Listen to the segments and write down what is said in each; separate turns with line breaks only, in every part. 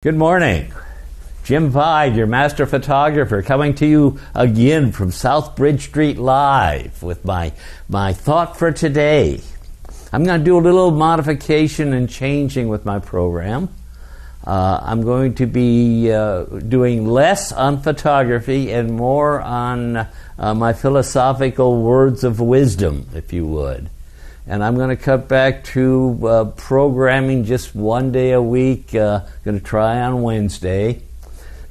Good morning. Jim Feig, your master photographer, coming to you again from South Bridge Street Live with my thought for today. I'm going to do a little modification and changing with my program. I'm going to be doing less on photography and more on my philosophical words of wisdom, if you would. And I'm going to cut back to programming just one day a week. Going to try on Wednesday.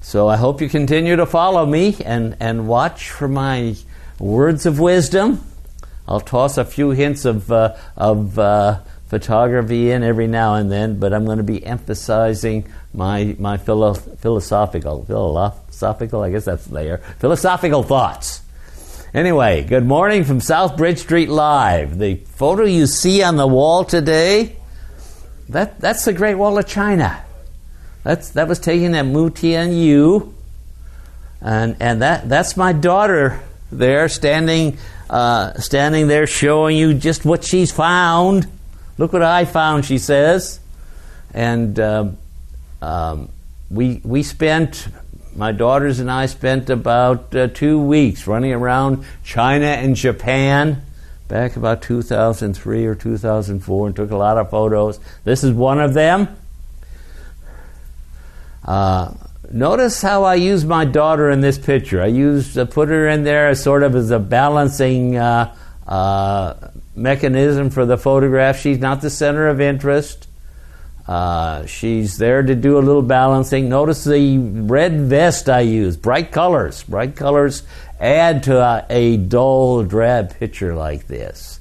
So I hope you continue to follow me and watch for my words of wisdom. I'll toss a few hints of photography in every now and then, but I'm going to be emphasizing my philosophical, I guess that's there, philosophical thoughts. Anyway, good morning from South Bridge Street Live. The photo you see on the wall today, that's the Great Wall of China. That was taken at Mutianyu, and that's my daughter there standing there showing you just what she's found. Look what I found, she says. And my daughters and I spent about 2 weeks running around China and Japan back about 2003 or 2004 and took a lot of photos. This is one of them. Notice how I use my daughter in this picture. I put her in there as sort of as a balancing mechanism for the photograph. She's not the center of interest. She's there to do a little balancing. Notice the red vest I use. Bright colors. Bright colors add to a dull, drab picture like this.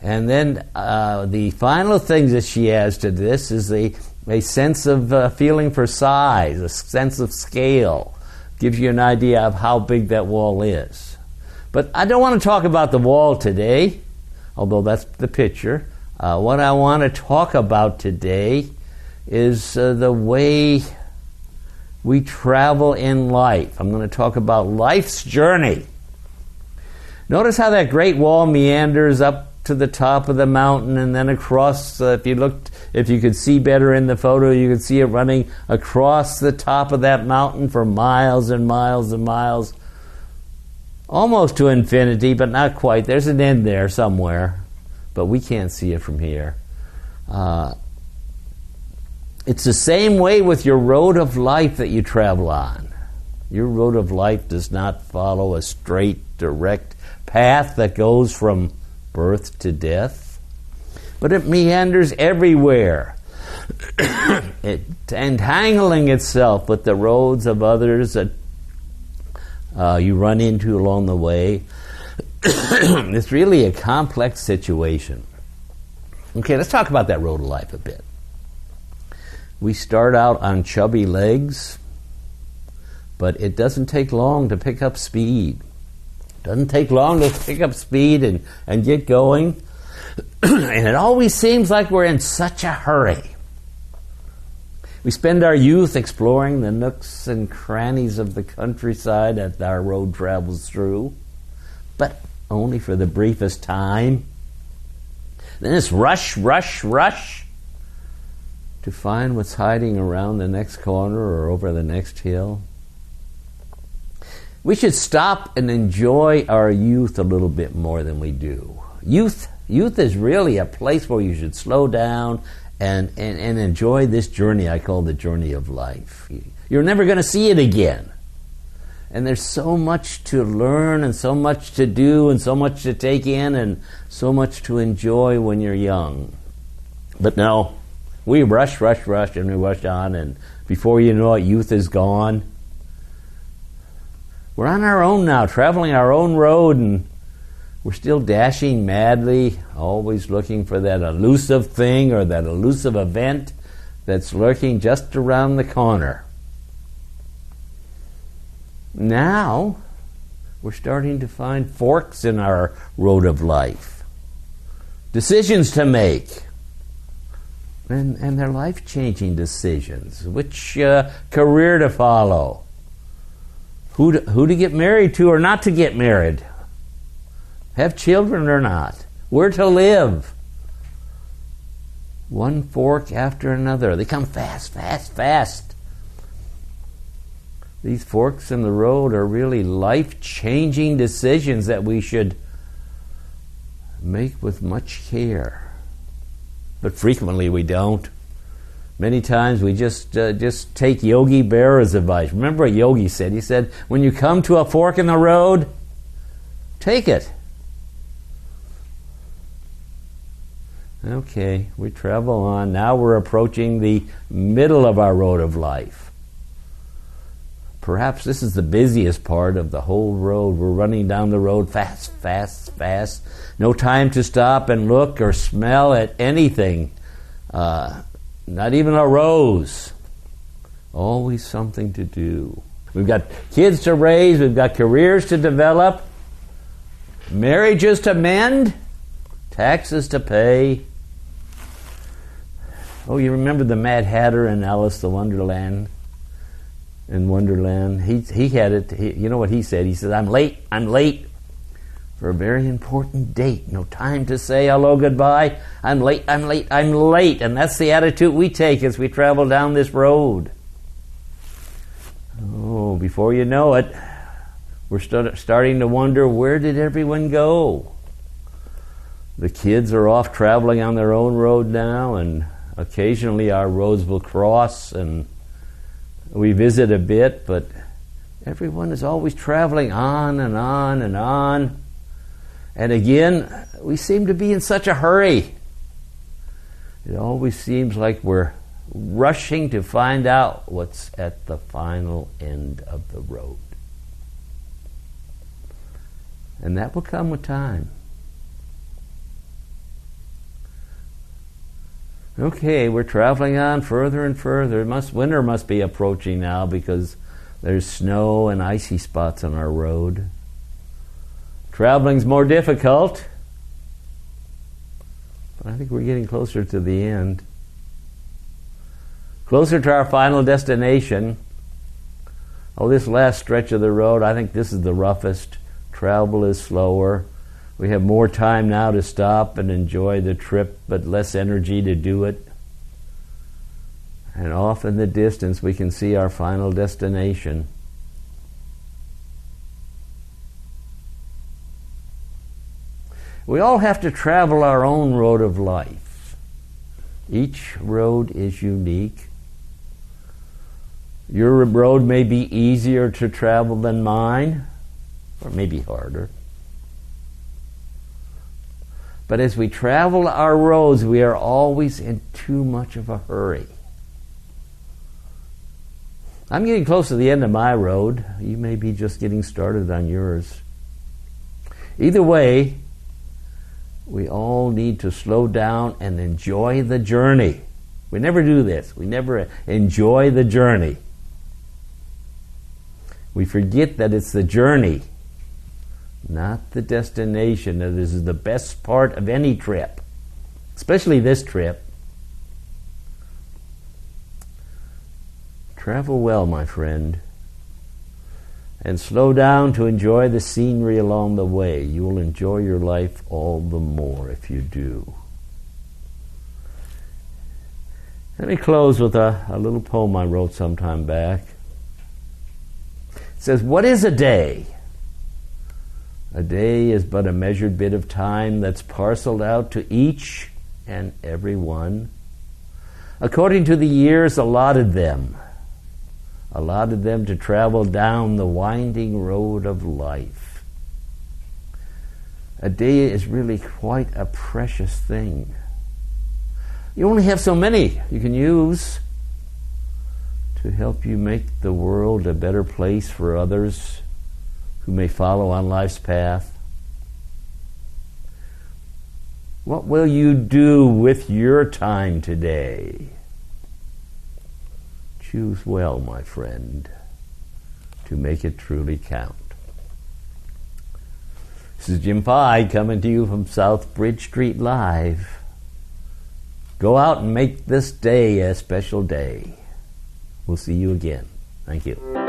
And then the final thing that she adds to this is a sense of feeling for size, a sense of scale. Gives you an idea of how big that wall is. But I don't want to talk about the wall today, although that's the picture. What I want to talk about today is the way we travel in life. I'm going to talk about life's journey. Notice how that Great Wall meanders up to the top of the mountain and then across. If you could see better in the photo, you could see it running across the top of that mountain for miles and miles and miles, almost to infinity, but not quite. There's an end there somewhere, but we can't see it from here. It's the same way with your road of life that you travel on. Your road of life does not follow a straight, direct path that goes from birth to death, but it meanders everywhere, entangling itself with the roads of others that you run into along the way. It's really a complex situation. Okay, let's talk about that road of life a bit. We start out on chubby legs, but it doesn't take long to pick up speed. It doesn't take long to pick up speed and get going. And it always seems like we're in such a hurry. We spend our youth exploring the nooks and crannies of the countryside that our road travels through, but only for the briefest time. Then it's rush, rush, rush, to find what's hiding around the next corner or over the next hill. We should stop and enjoy our youth a little bit more than we do. Youth is really a place where you should slow down and enjoy this journey I call the journey of life. You're never going to see it again. And there's so much to learn and so much to do and so much to take in and so much to enjoy when you're young. But no, we rush, rush, rush, and we rush on, and before you know it, youth is gone. We're on our own now, traveling our own road, and we're still dashing madly, always looking for that elusive thing or that elusive event that's lurking just around the corner. Now, we're starting to find forks in our road of life, decisions to make. And they're life-changing decisions. Which career to follow? Who to get married to or not to get married? Have children or not? Where to live? One fork after another. They come fast, fast, fast. These forks in the road are really life-changing decisions that we should make with much care. But frequently we don't. Many times we just take Yogi Berra's advice. Remember what Yogi said? He said, when you come to a fork in the road, take it. Okay, we travel on. Now we're approaching the middle of our road of life. Perhaps this is the busiest part of the whole road. We're running down the road fast, fast, fast. No time to stop and look or smell at anything. Not even a rose. Always something to do. We've got kids to raise. We've got careers to develop. Marriages to mend. Taxes to pay. Oh, you remember the Mad Hatter in Alice in Wonderland? He had it. You know what he said? He said, I'm late for a very important date. No time to say hello, goodbye. I'm late. And that's the attitude we take as we travel down this road. Oh, before you know it, we're starting to wonder, where did everyone go? The kids are off traveling on their own road now, and occasionally our roads will cross and we visit a bit, but everyone is always traveling on and on and on. And again, we seem to be in such a hurry. It always seems like we're rushing to find out what's at the final end of the road. And that will come with time. Okay, we're traveling on further and further. Winter must be approaching now because there's snow and icy spots on our road. Traveling's more difficult, but I think we're getting closer to the end. Closer to our final destination. Oh, this last stretch of the road, I think this is the roughest. Travel is slower. We have more time now to stop and enjoy the trip, but less energy to do it. And off in the distance, we can see our final destination. We all have to travel our own road of life. Each road is unique. Your road may be easier to travel than mine, or maybe harder. But as we travel our roads, we are always in too much of a hurry. I'm getting close to the end of my road. You may be just getting started on yours. Either way, we all need to slow down and enjoy the journey. We never do this. We never enjoy the journey. We forget that it's the journey, not the destination, that is the best part of any trip, especially this trip. Travel well, my friend, and slow down to enjoy the scenery along the way. You will enjoy your life all the more if you do. Let me close with a little poem I wrote some time back. It says, "What is a day? A day is but a measured bit of time that's parceled out to each and every one, according to the years allotted them to travel down the winding road of life. A day is really quite a precious thing. You only have so many you can use to help you make the world a better place for others who may follow on life's path. What will you do with your time today? Choose well, my friend, to make it truly count." This is Jim Feig coming to you from South Bridge Street Live. Go out and make this day a special day. We'll see you again. Thank you.